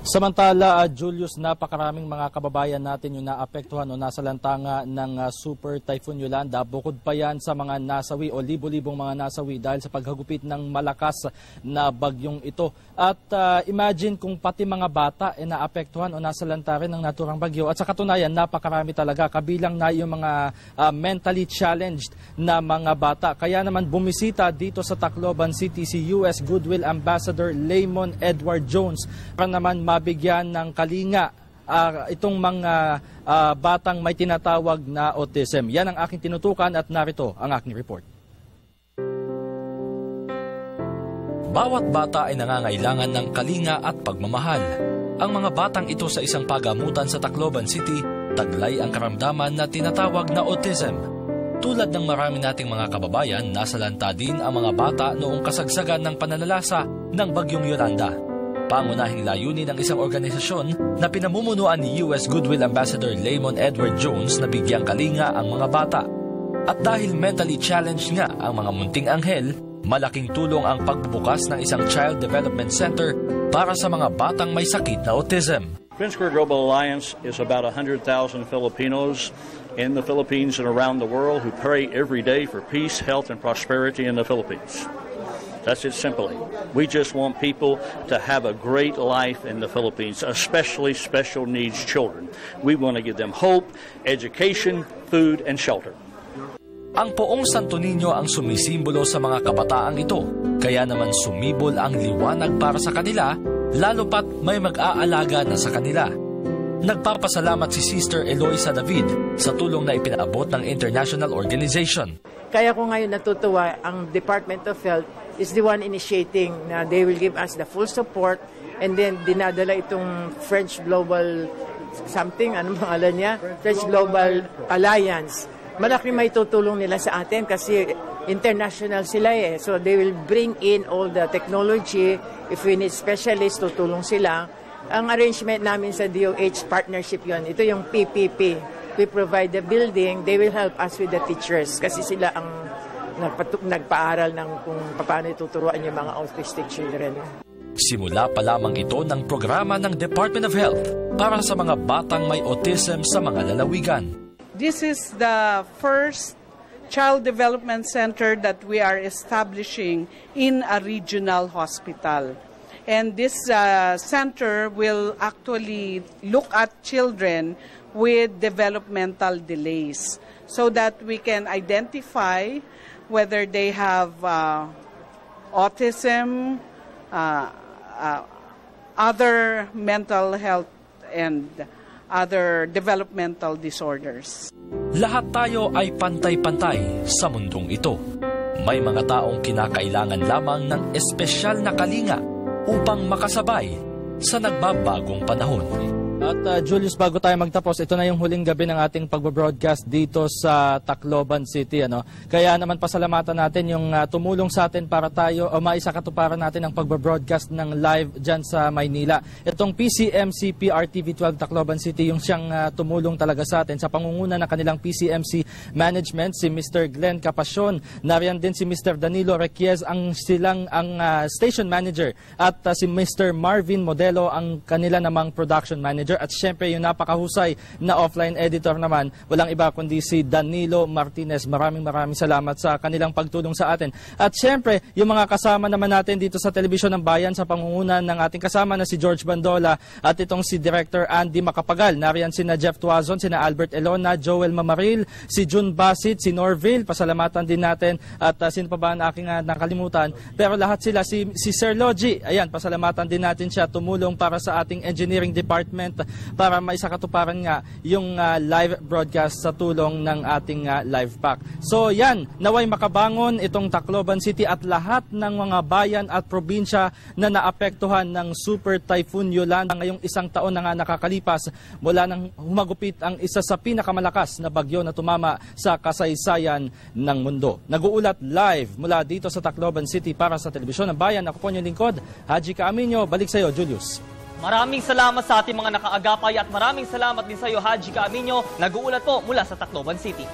Samantala, Julius, napakaraming mga kababayan natin yung naapektuhan o nasa lantanga ng Super Typhoon Yolanda. Bukod pa yan sa mga nasawi o libo-libong mga nasawi dahil sa paghagupit ng malakas na bagyong ito. At imagine kung pati mga bata naapektuhan o nasa lanta rin ng naturang bagyo. At sa katunayan, napakarami talaga. Kabilang na yung mga mentally challenged na mga bata. Kaya naman bumisita dito sa Tacloban City si US Goodwill Ambassador Lamon Edward Jones para naman mabigyan ng kalinga itong mga batang may tinatawag na autism. Yan ang aking tinutukan at narito ang aking report. Bawat bata ay nangangailangan ng kalinga at pagmamahal. Ang mga batang ito sa isang pagamutan sa Tacloban City, taglay ang karamdaman na tinatawag na autism. Tulad ng marami nating mga kababayan, nasa lanta din ang mga bata noong kasagsagan ng pananalasa ng bagyong Yolanda. Pangunahing layunin ng isang organisasyon na pinamumunuan ni US Goodwill Ambassador Lamon Edward Jones na bigyang kalinga ang mga bata. At dahil mentally challenged nga ang mga munting anghel, malaking tulong ang pagbubukas ng isang Child Development Center para sa mga batang may sakit na autism. Twin Square Global Alliance is about 100,000 Filipinos in the Philippines and around the world who pray every day for peace, health, and prosperity in the Philippines. That's it simply. We just want people to have a great life in the Philippines, especially special needs children. We want to give them hope, education, food, and shelter. Ang poong Santo Niño ang sumisimbolo sa mga kabataang ito, kaya naman sumibol ang liwanag para sa kanila, lalo pat may mag-aalaga na sa kanila. Nagpapasalamat si Sister Eloisa David sa tulong na ipinaabot ng international organization. Kaya ko ngayon natutuwa, ang Department of Health is the one initiating na they will give us the full support, and then dinadala itong French Global something, anong pangalan niya? French Global Alliance. Malaki may tutulong nila sa atin kasi international sila eh. So they will bring in all the technology. If we need specialists, tutulong sila. Ang arrangement namin sa DOH partnership yon. Ito yung PPP. We provide the building. They will help us with the teachers kasi sila ang nagpaaral ng kung paano ituturuan yung mga autistic children. Simula pa lamang ito ng programa ng Department of Health para sa mga batang may autism sa mga lalawigan. This is the first child development center that we are establishing in a regional hospital. And this center will actually look at children with developmental delays so that we can identify whether they have autism, other mental health, and other developmental disorders. Lahat tayo ay pantay-pantay sa mundong ito. May mga taong kinakailangan lamang ng espesyal na kalinga upang makasabay sa nagbabagong panahon. At Julius, bago tayo magtapos, ito na yung huling gabi ng ating pagbabroadcast dito sa Tacloban City. Kaya naman pasalamatan natin yung tumulong sa atin para tayo o maisakatuparan natin ang pagbabroadcast ng live dyan sa Maynila. Itong PCMC PRTV12 Tacloban City, yung siyang tumulong talaga sa atin sa pangunguna ng kanilang PCMC management, si Mr. Glenn Capacion. Nariyan din si Mr. Danilo Requies, ang station manager, at si Mr. Marvin Modelo, ang kanila namang production manager. At syempre yung napakahusay na offline editor naman, walang iba kundi si Danilo Martinez. Maraming salamat sa kanilang pagtulong sa atin. At syempre yung mga kasama naman natin dito sa Telebisyon ng Bayan sa pangungunan ng ating kasama na si George Bandola at itong si Director Andy Macapagal. Nariyan sina Jeff Tuazon, sina Albert Elona, Joel Mamaril, si June Basit, si Norville. Pasalamatan din natin at sino pa ba ang aking nakalimutan. Pero lahat sila, si Sir Logie, ayan, pasalamatan din natin siya, tumulong para sa ating engineering department para maisakatuparan nga yung live broadcast sa tulong ng ating live pack. So yan, naway makabangon itong Tacloban City at lahat ng mga bayan at probinsya na naapektuhan ng Super Typhoon Yolanda ngayong isang taon na nga nakakalipas mula nang humagupit ang isa sa pinakamalakas na bagyo na tumama sa kasaysayan ng mundo. Nag-uulat live mula dito sa Tacloban City para sa Telebisyon ng Bayan. Ako po yung lingkod, Haji Caaminio. Balik sa iyo, Julius. Maraming salamat sa ating mga nakaagapay at maraming salamat din sa iyo, Haji Caaminio. Nag-uulat po mula sa Tacloban City.